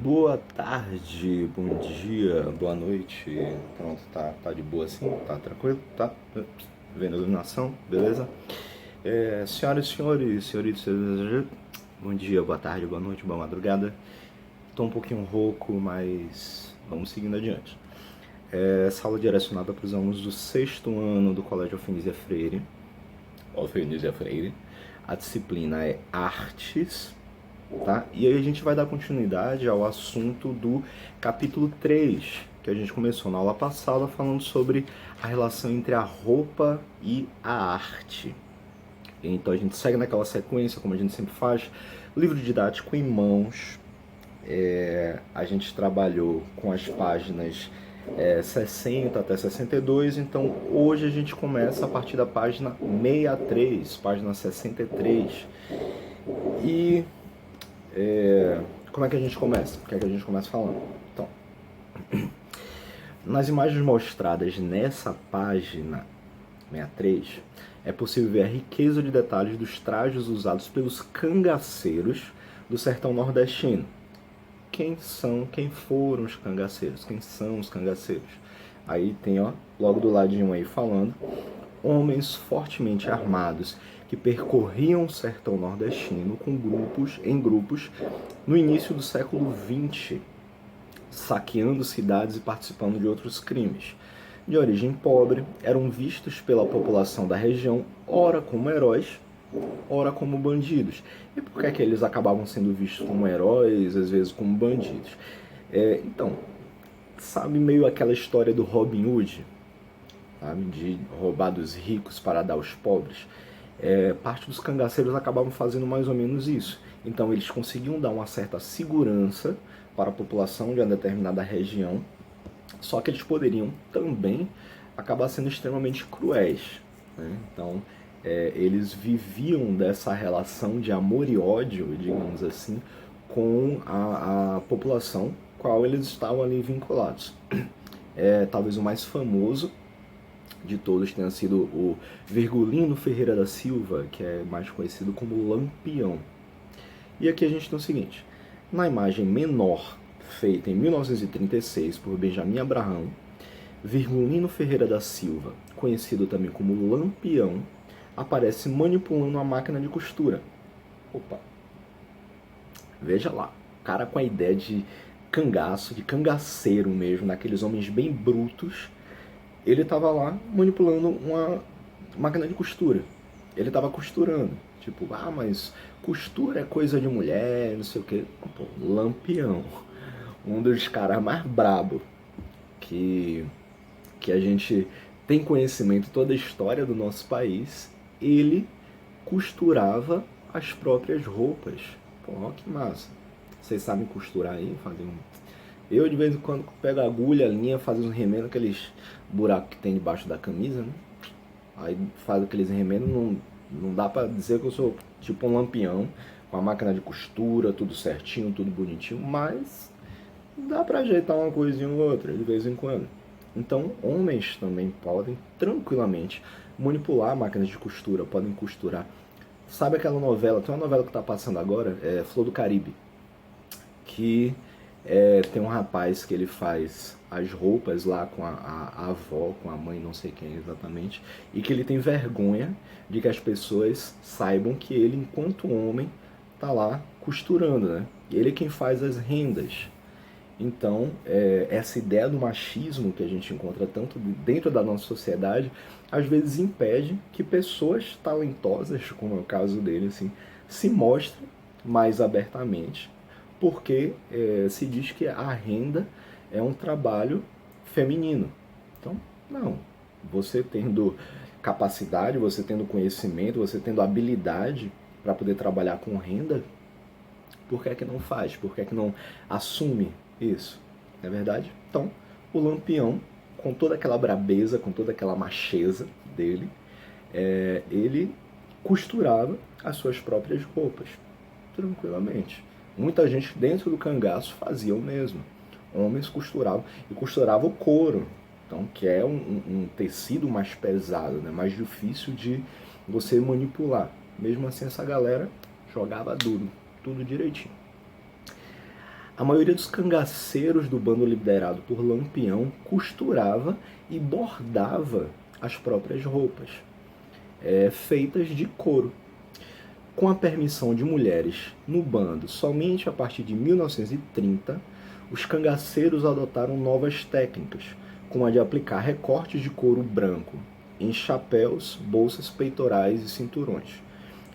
Boa tarde, bom dia, boa noite. Pronto, tá de boa assim? Tá tranquilo? Tá? Vendo a iluminação, beleza? Senhoras e senhores, bom dia, boa tarde, boa noite, boa madrugada. Tô um pouquinho rouco, mas vamos seguindo adiante. Essa aula é direcionada para os alunos do sexto ano do Colégio Alfenísia Freire. A disciplina é Artes, tá? E aí a gente vai dar continuidade ao assunto do capítulo 3 que a gente começou na aula passada, falando sobre a relação entre a roupa e a arte. Então a gente segue naquela sequência, como a gente sempre faz, livro didático em mãos. A gente trabalhou com as páginas 60 até 62, então hoje a gente começa a partir da página 63, página 63. E como é que a gente começa? O que é que a gente começa falando? Então, nas imagens mostradas nessa página 63, é possível ver a riqueza de detalhes dos trajes usados pelos cangaceiros do sertão nordestino. Quem foram os cangaceiros? Quem são os cangaceiros? Aí tem, logo do ladinho aí falando, homens fortemente armados que percorriam o sertão nordestino em grupos no início do século XX, saqueando cidades e participando de outros crimes. De origem pobre, eram vistos pela população da região ora como heróis, ora como bandidos. E por que é que eles acabavam sendo vistos como heróis, às vezes como bandidos? Então, sabe meio aquela história do Robin Hood? Sabe, de roubar dos ricos para dar aos pobres? Parte dos cangaceiros acabavam fazendo mais ou menos isso. Então eles conseguiam dar uma certa segurança para a população de uma determinada região, só que eles poderiam também acabar sendo extremamente cruéis, né? Então eles viviam dessa relação de amor e ódio, digamos assim, com a população qual eles estavam ali vinculados. Talvez o mais famoso de todos tenha sido o Virgulino Ferreira da Silva, que é mais conhecido como Lampião. E aqui a gente tem o seguinte: na imagem menor, feita em 1936 por Benjamin Abraham, Virgulino Ferreira da Silva, conhecido também como Lampião, aparece manipulando uma máquina de costura. Opa! Veja lá, o cara com a ideia de cangaço, de cangaceiro mesmo, daqueles homens bem brutos, ele estava lá manipulando uma máquina de costura. Ele estava costurando. Tipo, mas costura é coisa de mulher, não sei o quê. Pô, Lampião, um dos caras mais brabo que a gente tem conhecimento toda a história do nosso país, ele costurava as próprias roupas. Pô, ó, que massa. Vocês sabem costurar aí? Fazer um... Eu, de vez em quando, pego a agulha, a linha, faço uns remendos, aqueles buracos que tem debaixo da camisa, né? Aí faz aqueles remendos, não dá pra dizer que eu sou tipo um lampião, com a máquina de costura, tudo certinho, tudo bonitinho, mas dá pra ajeitar uma coisinha ou outra, de vez em quando. Então, homens também podem, tranquilamente, manipular máquinas de costura, podem costurar. Sabe aquela novela, tem uma novela que tá passando agora, Flor do Caribe, que tem um rapaz que ele faz as roupas lá com a avó, com a mãe, não sei quem exatamente, e que ele tem vergonha de que as pessoas saibam que ele, enquanto homem, tá lá costurando, né? Ele é quem faz as rendas. Então, essa ideia do machismo que a gente encontra tanto dentro da nossa sociedade, às vezes impede que pessoas talentosas, como é o caso dele, assim, se mostrem mais abertamente, porque se diz que a renda é um trabalho feminino. Então, não. Você tendo capacidade, você tendo conhecimento, você tendo habilidade para poder trabalhar com renda, por que é que não faz? Por que é que não assume isso? Não é verdade? Então, o Lampião, com toda aquela brabeza, com toda aquela macheza dele, ele costurava as suas próprias roupas, tranquilamente. Muita gente dentro do cangaço fazia o mesmo. Homens costuravam, e costuravam o couro, então, que é um tecido mais pesado, né? Mais difícil de você manipular. Mesmo assim, essa galera jogava duro, tudo direitinho. A maioria dos cangaceiros do bando liderado por Lampião costurava e bordava as próprias roupas, feitas de couro. Com a permissão de mulheres no bando somente a partir de 1930, os cangaceiros adotaram novas técnicas, como a de aplicar recortes de couro branco em chapéus, bolsas, peitorais e cinturões.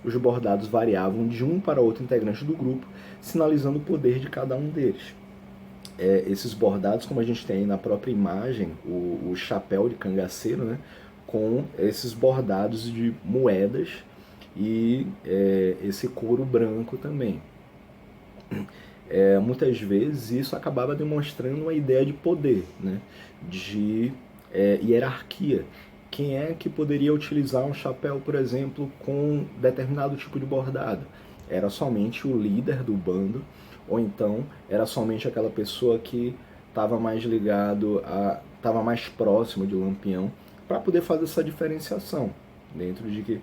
Os bordados variavam de um para outro integrante do grupo, sinalizando o poder de cada um deles. Esses bordados, como a gente tem aí na própria imagem, o chapéu de cangaceiro, né, com esses bordados de moedas e esse couro branco também. Muitas vezes isso acabava demonstrando uma ideia de poder, né, de hierarquia. Quem é que poderia utilizar um chapéu, por exemplo, com determinado tipo de bordado? Era somente o líder do bando, ou então era somente aquela pessoa que estava mais estava mais próximo de Lampião, para poder fazer essa diferenciação, dentro de que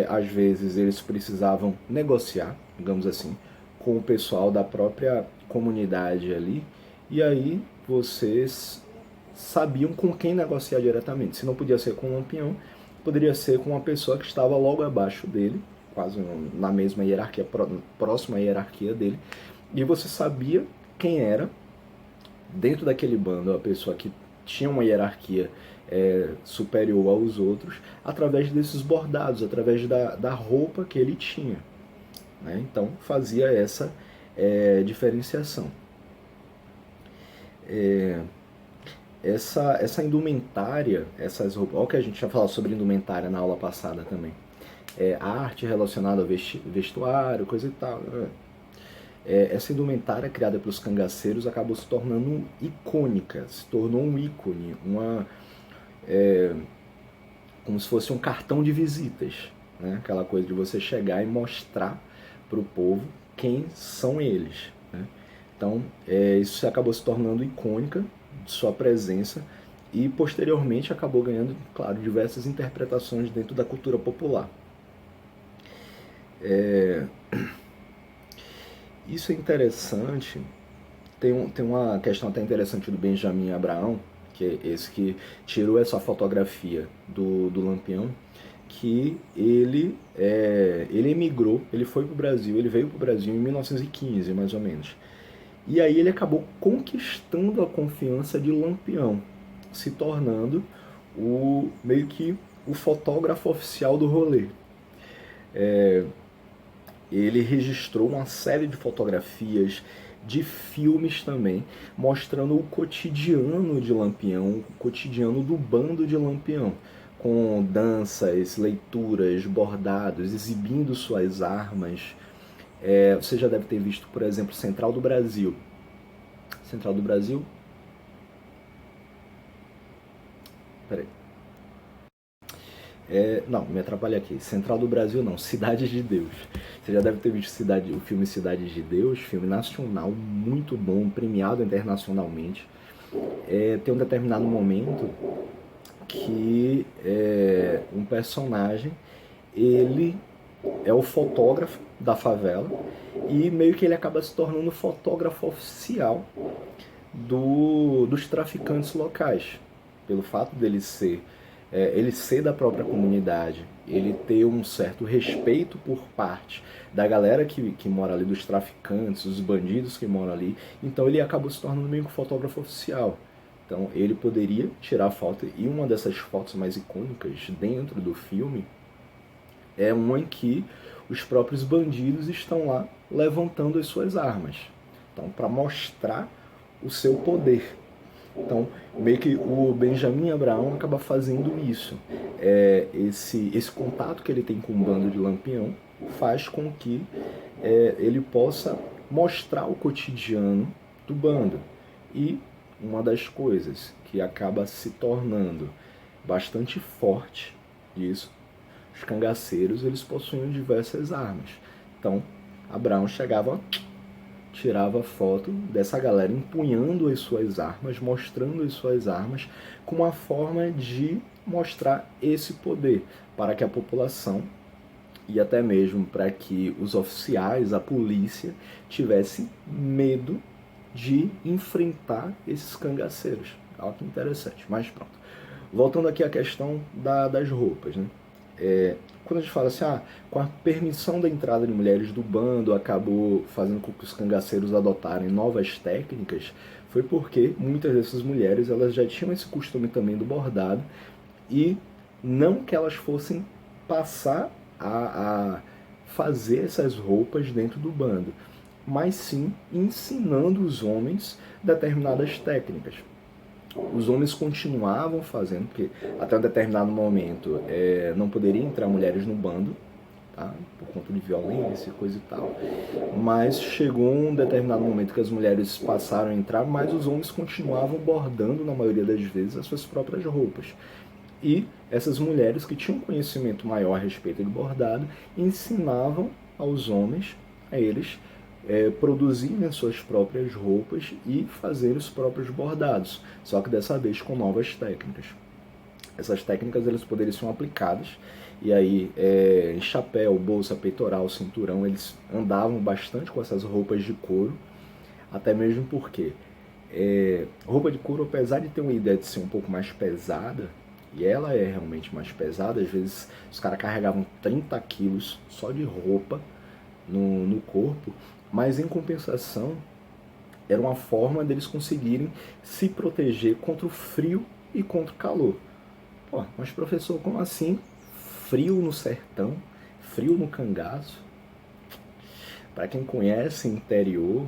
às vezes eles precisavam negociar, digamos assim, com o pessoal da própria comunidade ali, e aí vocês sabiam com quem negociar diretamente. Se não podia ser com o Lampião, poderia ser com uma pessoa que estava logo abaixo dele, quase na mesma hierarquia, próxima à hierarquia dele, e você sabia quem era, dentro daquele bando, a pessoa que tinha uma hierarquia superior aos outros, através desses bordados, através da roupa que ele tinha. Né? Então fazia essa diferenciação. Essa indumentária, essas roupas, olha o que a gente já falou sobre indumentária na aula passada também. A arte relacionada ao vestuário, coisa e tal. Essa indumentária criada pelos cangaceiros acabou se tornando icônica, se tornou um ícone, como se fosse um cartão de visitas, né? Aquela coisa de você chegar e mostrar para o povo quem são eles. Né? Então, isso acabou se tornando icônica, de sua presença, e posteriormente acabou ganhando, claro, diversas interpretações dentro da cultura popular. Isso é interessante. Tem uma questão até interessante do Benjamin Abraão, que é esse que tirou essa fotografia do Lampião, que ele emigrou, ele foi para o Brasil, ele veio para o Brasil em 1915, mais ou menos. E aí ele acabou conquistando a confiança de Lampião, se tornando meio que o fotógrafo oficial do rolê. Ele registrou uma série de fotografias, de filmes também, mostrando o cotidiano de Lampião, o cotidiano do bando de Lampião, com danças, leituras, bordados, exibindo suas armas. Você já deve ter visto, por exemplo, Central do Brasil. Central do Brasil? Peraí. Não, me atrapalha aqui. Central do Brasil não, Cidade de Deus. Você já deve ter visto o filme Cidade de Deus, filme nacional, muito bom, premiado internacionalmente. Tem um determinado momento que um personagem, ele é o fotógrafo da favela e meio que ele acaba se tornando fotógrafo oficial dos traficantes locais, pelo fato dele ser da própria comunidade, ele ter um certo respeito por parte da galera que mora ali, dos traficantes, dos bandidos que moram ali. Então ele acabou se tornando meio que um fotógrafo oficial. Então ele poderia tirar foto, e uma dessas fotos mais icônicas dentro do filme é uma em que os próprios bandidos estão lá levantando as suas armas, então, para mostrar o seu poder. Então, meio que o Benjamin Abraão acaba fazendo isso. Esse contato que ele tem com o bando de Lampião faz com que ele possa mostrar o cotidiano do bando. E uma das coisas que acaba se tornando bastante forte isso, os cangaceiros, eles possuíam diversas armas. Então, Abraão chegava, tirava foto dessa galera empunhando as suas armas, mostrando as suas armas, como uma forma de mostrar esse poder para que a população, e até mesmo para que os oficiais, a polícia, tivessem medo de enfrentar esses cangaceiros. Olha que interessante, mas pronto. Voltando aqui à questão das roupas, né? Quando a gente fala assim, com a permissão da entrada de mulheres do bando, acabou fazendo com que os cangaceiros adotarem novas técnicas, foi porque muitas dessas mulheres elas já tinham esse costume também do bordado, e não que elas fossem passar a fazer essas roupas dentro do bando, mas sim ensinando os homens determinadas técnicas. Os homens continuavam fazendo, porque até um determinado momento não poderia entrar mulheres no bando, tá? Por conta de violência e coisa e tal. Mas chegou um determinado momento que as mulheres passaram a entrar, mas os homens continuavam bordando, na maioria das vezes, as suas próprias roupas. E essas mulheres que tinham conhecimento maior a respeito do bordado ensinavam aos homens, a eles, produzirem suas próprias roupas e fazer os próprios bordados, só que dessa vez com novas técnicas. Essas técnicas elas poderiam ser aplicadas, e aí em chapéu, bolsa, peitoral, cinturão, eles andavam bastante com essas roupas de couro, até mesmo porque roupa de couro, apesar de ter uma ideia de ser um pouco mais pesada, e ela é realmente mais pesada, às vezes os caras carregavam 30 quilos só de roupa no corpo, mas em compensação era uma forma deles conseguirem se proteger contra o frio e contra o calor. Pô, mas professor, como assim? Frio no sertão? Frio no cangaço? Para quem conhece interior,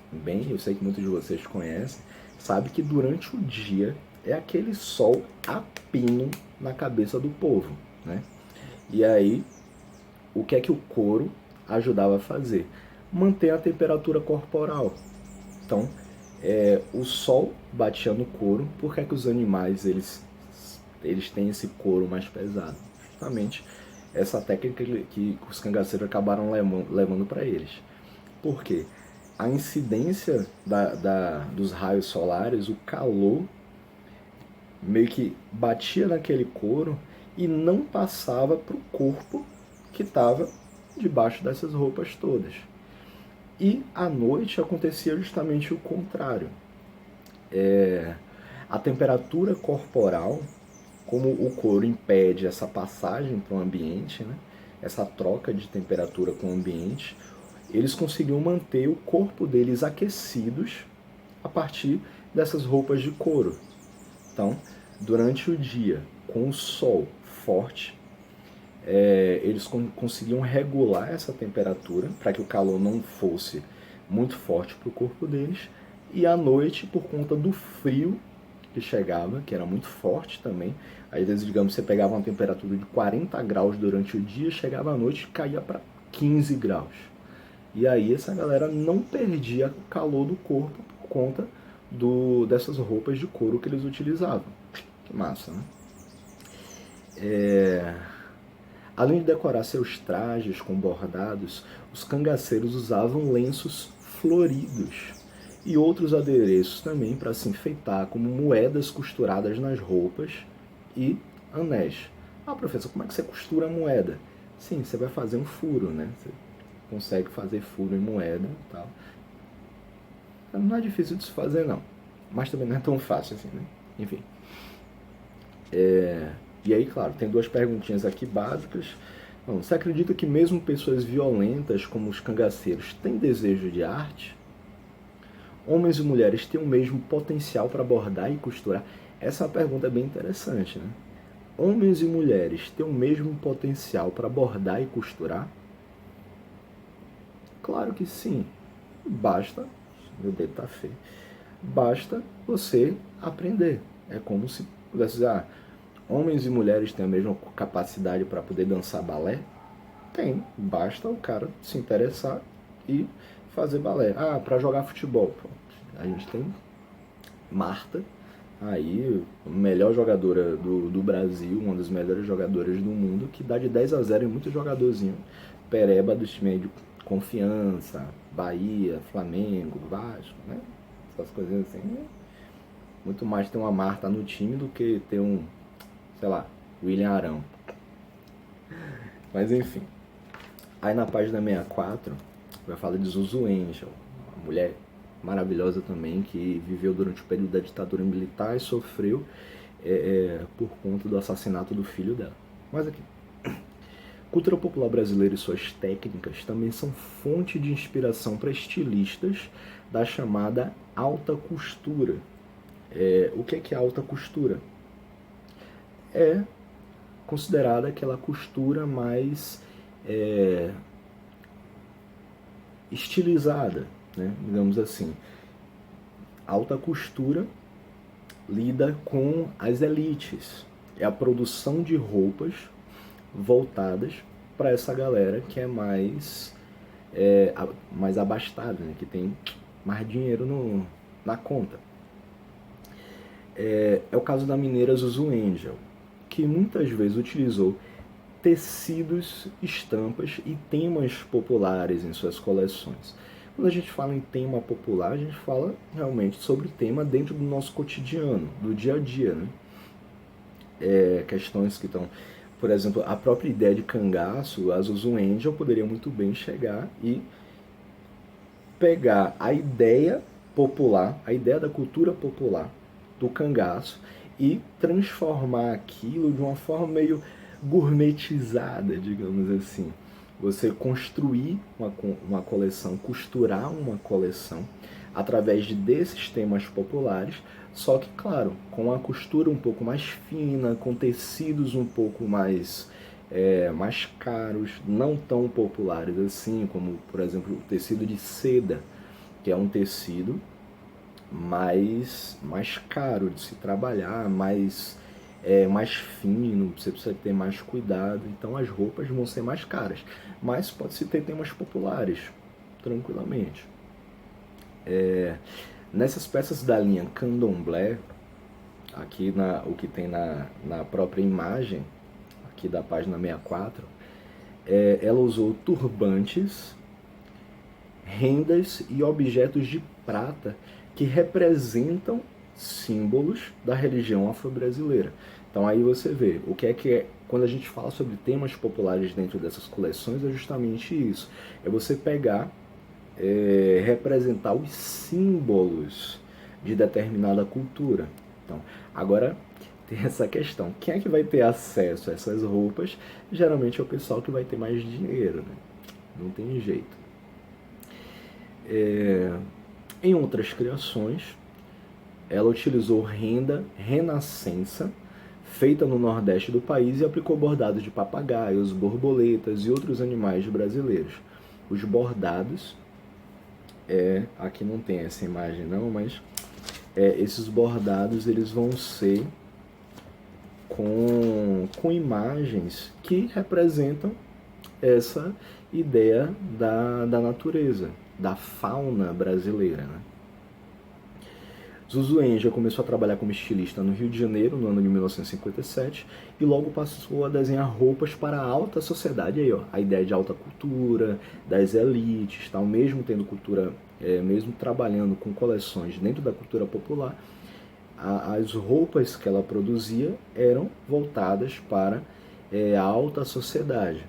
bem, eu sei que muitos de vocês conhecem, sabe que durante o dia é aquele sol a pino na cabeça do povo, né? E aí, o que é que o couro ajudava a fazer? Manter a temperatura corporal. Então, o sol batia no couro. Por que é que os animais eles têm esse couro mais pesado? Justamente essa técnica que os cangaceiros acabaram levando para eles. Por quê? A incidência dos raios solares, o calor, meio que batia naquele couro e não passava para o corpo que estava debaixo dessas roupas todas. E à noite acontecia justamente o contrário. A temperatura corporal, como o couro impede essa passagem para o ambiente, né, essa troca de temperatura com o ambiente, eles conseguiam manter o corpo deles aquecidos a partir dessas roupas de couro. Então, durante o dia, com o sol forte, eles conseguiam regular essa temperatura para que o calor não fosse muito forte para o corpo deles, e à noite, por conta do frio que chegava, que era muito forte também, às vezes, digamos, você pegava uma temperatura de 40 graus durante o dia, chegava à noite e caía para 15 graus. E aí essa galera não perdia o calor do corpo por conta dessas roupas de couro que eles utilizavam. Que massa, né? Além de decorar seus trajes com bordados, os cangaceiros usavam lenços floridos e outros adereços também para se enfeitar, como moedas costuradas nas roupas e anéis. Professor, como é que você costura a moeda? Sim, você vai fazer um furo, né? Você consegue fazer furo em moeda e tal. Não é difícil de se fazer, não. Mas também não é tão fácil assim, né? Enfim. E aí, claro, tem duas perguntinhas aqui básicas. Bom, você acredita que mesmo pessoas violentas como os cangaceiros têm desejo de arte? Homens e mulheres têm o mesmo potencial para bordar e costurar? Essa é uma pergunta bem interessante, né? Homens e mulheres têm o mesmo potencial para bordar e costurar? Claro que sim. Basta, meu dedo tá feio, basta você aprender. É como se pudesse dizer, homens e mulheres têm a mesma capacidade para poder dançar balé? Tem, basta o cara se interessar e fazer balé. Para jogar futebol, a gente tem Marta, aí, melhor jogadora do Brasil, uma das melhores jogadoras do mundo, que dá de 10-0 em muito jogadorzinho pereba dos times de Confiança, Bahia, Flamengo, Vasco, né? Essas coisas assim. Muito mais ter uma Marta no time do que ter um, sei lá, William Arão. Mas enfim. Aí na página 64 vai falar de Zuzu Angel, uma mulher maravilhosa também, que viveu durante o período da ditadura militar e sofreu por conta do assassinato do filho dela. Mas aqui, cultura popular brasileira e suas técnicas também são fonte de inspiração para estilistas da chamada alta costura. O que é alta costura? É considerada aquela costura mais estilizada, né? Digamos assim. Alta costura lida com as elites. É a produção de roupas voltadas para essa galera que é mais abastada, né? Que tem mais dinheiro na conta. É o caso da mineira Zuzu Angel, que muitas vezes utilizou tecidos, estampas e temas populares em suas coleções. Quando a gente fala em tema popular, a gente fala realmente sobre tema dentro do nosso cotidiano, do dia a dia, né? Questões que estão... Por exemplo, a própria ideia de cangaço, a Zuzu Angel poderia muito bem chegar e pegar a ideia popular, a ideia da cultura popular do cangaço e transformar aquilo de uma forma meio gourmetizada, digamos assim. Você construir uma coleção, costurar uma coleção através desses temas populares, só que, claro, com a costura um pouco mais fina, com tecidos um pouco mais caros, não tão populares assim, como, por exemplo, o tecido de seda, que é um tecido mais caro de se trabalhar, mais fino, você precisa ter mais cuidado, então as roupas vão ser mais caras, mas pode-se ter temas populares, tranquilamente. Nessas peças da linha Candomblé, aqui o que tem na própria imagem, aqui da página 64, ela usou turbantes, rendas e objetos de prata que representam símbolos da religião afro-brasileira. Então aí você vê, o que é quando a gente fala sobre temas populares dentro dessas coleções, é justamente isso. É você pegar, representar os símbolos de determinada cultura. Então, agora tem essa questão, quem é que vai ter acesso a essas roupas? Geralmente é o pessoal que vai ter mais dinheiro, né? Não tem jeito. Em outras criações, ela utilizou renda renascença, feita no nordeste do país, e aplicou bordados de papagaios, borboletas e outros animais brasileiros. Os bordados, aqui não tem essa imagem não, mas esses bordados eles vão ser com imagens que representam essa ideia da natureza, da fauna brasileira, né? Zuzu Angel começou a trabalhar como estilista no Rio de Janeiro, no ano de 1957, e logo passou a desenhar roupas para a alta sociedade. Aí, ó, a ideia de alta cultura, das elites, tal, mesmo tendo cultura, mesmo trabalhando com coleções dentro da cultura popular, as roupas que ela produzia eram voltadas para a alta sociedade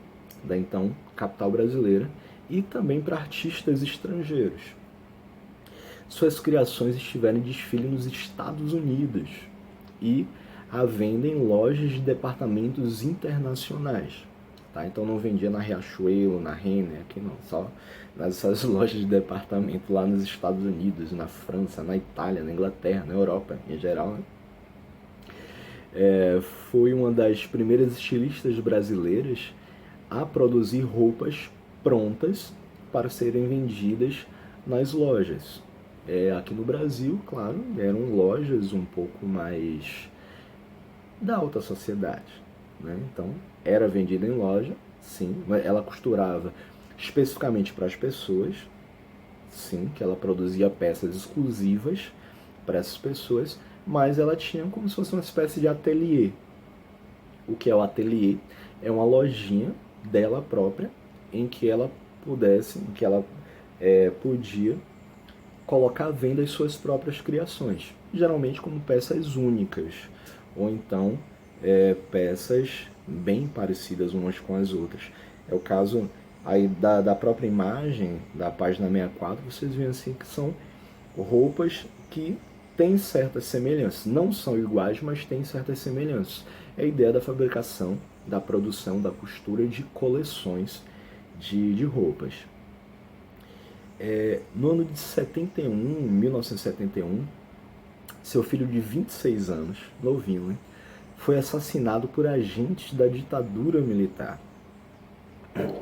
da então capital brasileira e também para artistas estrangeiros. Suas criações estiveram em desfile nos Estados Unidos e à venda em lojas de departamentos internacionais. Tá? Então não vendia na Riachuelo, na Renner, aqui não, só nessas lojas de departamento lá nos Estados Unidos, na França, na Itália, na Inglaterra, na Europa em geral, né? Foi uma das primeiras estilistas brasileiras a produzir roupas prontas para serem vendidas nas lojas. Aqui no Brasil, claro, eram lojas um pouco mais da alta sociedade, né? Então, era vendida em loja, sim, mas ela costurava especificamente para as pessoas, sim, que ela produzia peças exclusivas para essas pessoas, mas ela tinha como se fosse uma espécie de ateliê. O que é o ateliê? É uma lojinha dela própria em que ela podia colocar à venda as suas próprias criações, geralmente como peças únicas, ou então peças bem parecidas umas com as outras. É o caso aí da própria imagem da página 64, vocês veem assim que são roupas que têm certas semelhanças. Não são iguais, mas têm certas semelhanças. É a ideia da fabricação, da produção, da costura de coleções de roupas. No ano de 1971, seu filho de 26 anos, novinho, né, foi assassinado por agentes da ditadura militar.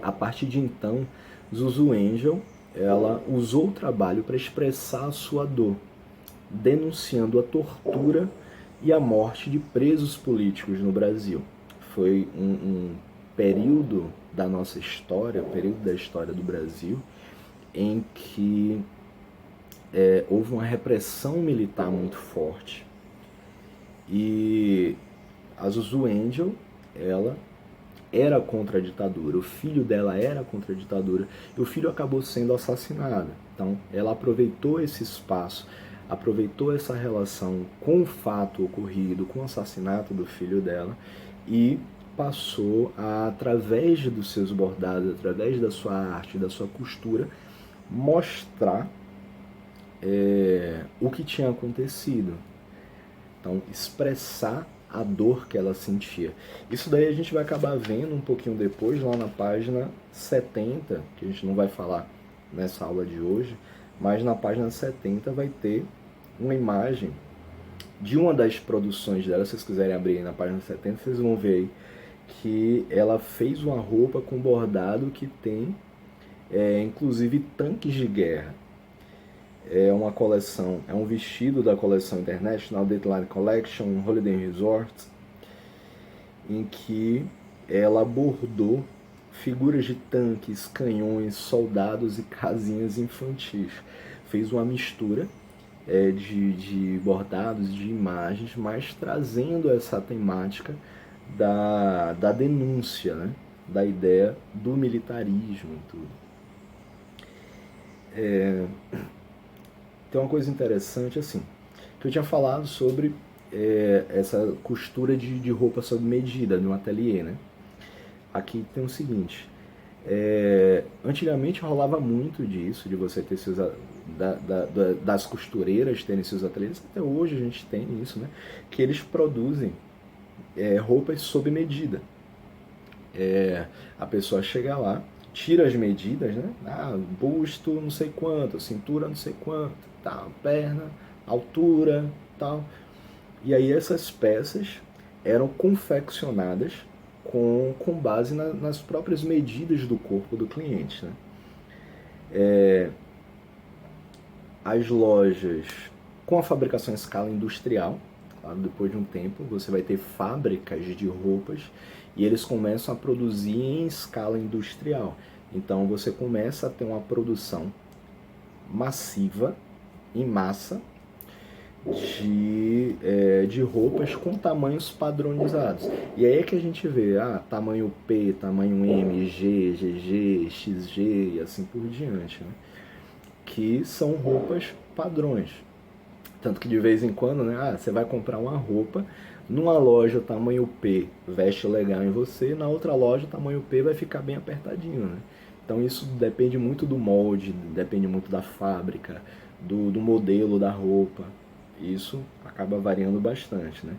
A partir de então, Zuzu Angel, ela usou o trabalho para expressar a sua dor, denunciando a tortura e a morte de presos políticos no Brasil. Foi um período da nossa história, período da história do Brasil, em que houve uma repressão militar muito forte. E a Zuzu Angel, ela era contra a ditadura, o filho dela era contra a ditadura, e o filho acabou sendo assassinado. Então, ela aproveitou esse espaço, aproveitou essa relação com o fato ocorrido, com o assassinato do filho dela, e passou a, através dos seus bordados, através da sua arte, da sua costura, mostrar o que tinha acontecido. Então, expressar a dor que ela sentia. Isso daí a gente vai acabar vendo um pouquinho depois, lá na página 70, que a gente não vai falar nessa aula de hoje, mas na página 70 vai ter uma imagem de uma das produções dela. Se vocês quiserem abrir aí na página 70, vocês vão ver aí que ela fez uma roupa com bordado que tem, inclusive, tanques de guerra. É uma coleção, é um vestido da coleção International Deadline Collection Holiday Resort, em que ela bordou figuras de tanques, canhões, soldados e casinhas infantis. Fez uma mistura de bordados, de imagens, mas trazendo essa temática da denúncia, né? Da ideia do militarismo e tudo. Tem uma coisa interessante, assim, que eu tinha falado sobre essa costura de roupa sob medida, no ateliê, né? Aqui tem o seguinte, antigamente rolava muito disso, de você ter seus, das costureiras terem seus ateliês, até hoje a gente tem isso, né? Que eles produzem roupas sob medida. A pessoa chega lá, tira as medidas, né? Busto não sei quanto, cintura não sei quanto, tal, perna, altura, tal. E aí essas peças eram confeccionadas com base nas próprias medidas do corpo do cliente, né? As lojas com a fabricação em escala industrial, claro, depois de um tempo você vai ter fábricas de roupas e eles começam a produzir em escala industrial. Então você começa a ter uma produção massiva, em massa, de roupas com tamanhos padronizados. E aí é que a gente vê tamanho P, tamanho M, G, GG, XG e assim por diante, né? Que são roupas padrões. Tanto que de vez em quando, né, você vai comprar uma roupa, numa loja tamanho P veste legal em você, na outra loja tamanho P vai ficar bem apertadinho, né? Então isso depende muito do molde, depende muito da fábrica, do modelo da roupa. Isso acaba variando bastante, né?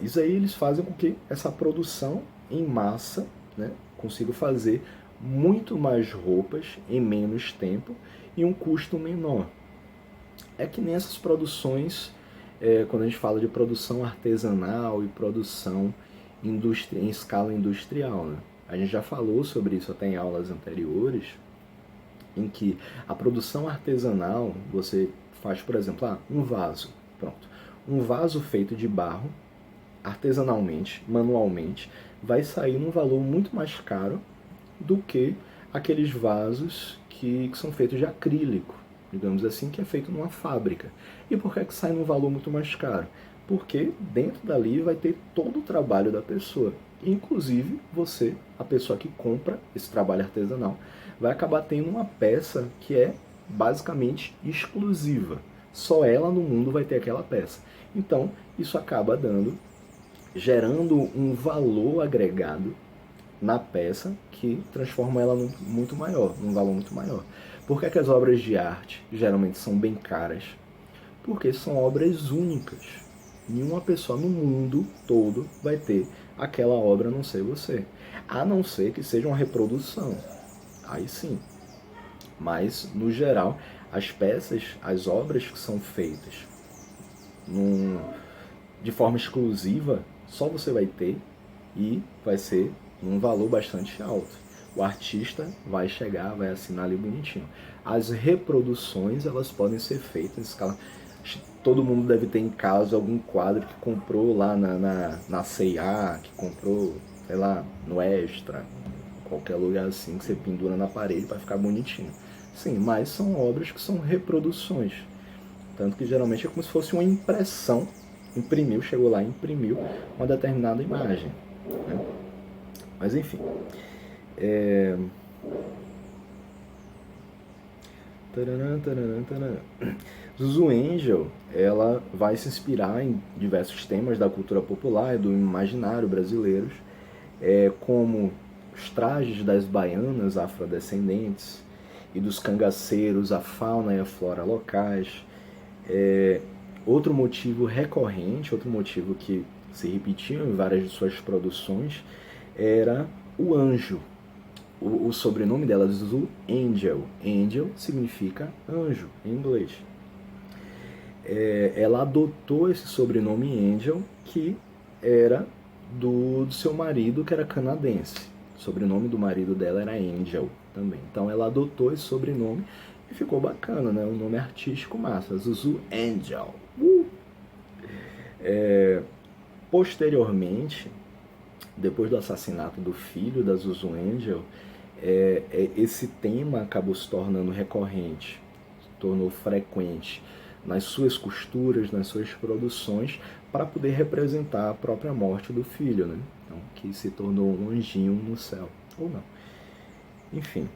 Isso aí eles fazem com que essa produção em massa, né, consiga fazer muito mais roupas em menos tempo e um custo menor. É que nessas produções, quando a gente fala de produção artesanal e produção em escala industrial, né? A gente já falou sobre isso até em aulas anteriores, em que a produção artesanal, você faz, por exemplo, um vaso. Pronto. Um vaso feito de barro, artesanalmente, manualmente, vai sair num valor muito mais caro do que aqueles vasos que são feitos de acrílico, digamos assim, que é feito numa fábrica. E por que sai num valor muito mais caro? Porque dentro dali vai ter todo o trabalho da pessoa. Inclusive você, a pessoa que compra esse trabalho artesanal, vai acabar tendo uma peça que é basicamente exclusiva. Só ela no mundo vai ter aquela peça. Então, isso acaba gerando um valor agregado na peça que transforma ela num valor muito maior. Por que as obras de arte geralmente são bem caras? Porque são obras únicas. Nenhuma pessoa no mundo todo vai ter aquela obra a não ser você. A não ser que seja uma reprodução. Aí sim. Mas, no geral, as peças, as obras que são feitas de forma exclusiva, só você vai ter e vai ser um valor bastante alto. O artista vai chegar, vai assinar ali bonitinho. As reproduções, elas podem ser feitas em escala. Todo mundo deve ter em casa algum quadro que comprou lá na C&A, que comprou, sei lá, no Extra, qualquer lugar assim, que você pendura na parede para ficar bonitinho. Sim, mas são obras que são reproduções. Tanto que geralmente é como se fosse uma impressão. Imprimiu, chegou lá e imprimiu uma determinada imagem. Né? Mas enfim. Zuzu Angel, ela vai se inspirar em diversos temas da cultura popular e do imaginário brasileiros, como os trajes das baianas afrodescendentes e dos cangaceiros, a fauna e a flora locais. Outro motivo recorrente, outro motivo que se repetiu em várias de suas produções, era o anjo. O sobrenome dela é Zuzu Angel. Angel significa anjo em inglês. Ela adotou esse sobrenome Angel, que era do seu marido, que era canadense. O sobrenome do marido dela era Angel também. Então ela adotou esse sobrenome e ficou bacana, né? Um nome artístico massa, Zuzu Angel. Posteriormente, depois do assassinato do filho da Zuzu Angel, esse tema acabou se tornando recorrente, se tornou frequente nas suas costuras, nas suas produções, para poder representar a própria morte do filho, né? Então, que se tornou um anjinho no céu, ou não. Enfim,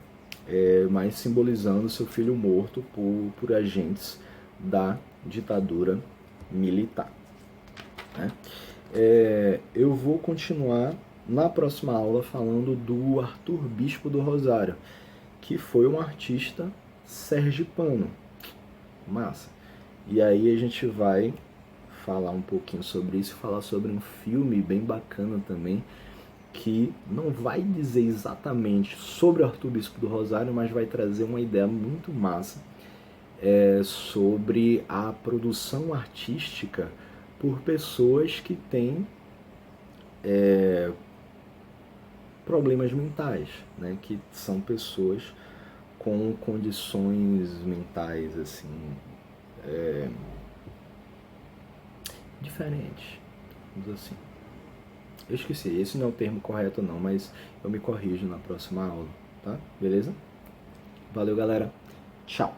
mas simbolizando seu filho morto por agentes da ditadura militar. Né? Eu vou continuar na próxima aula falando do Arthur Bispo do Rosário, que foi um artista sergipano. Massa. E aí a gente vai falar um pouquinho sobre isso, falar sobre um filme bem bacana também, que não vai dizer exatamente sobre Arthur Bispo do Rosário, mas vai trazer uma ideia muito massa sobre a produção artística por pessoas que têm problemas mentais, né? Que são pessoas com condições mentais assim diferentes, vamos assim. Eu esqueci, esse não é o termo correto não, mas eu me corrijo na próxima aula, tá? Beleza? Valeu, galera. Tchau.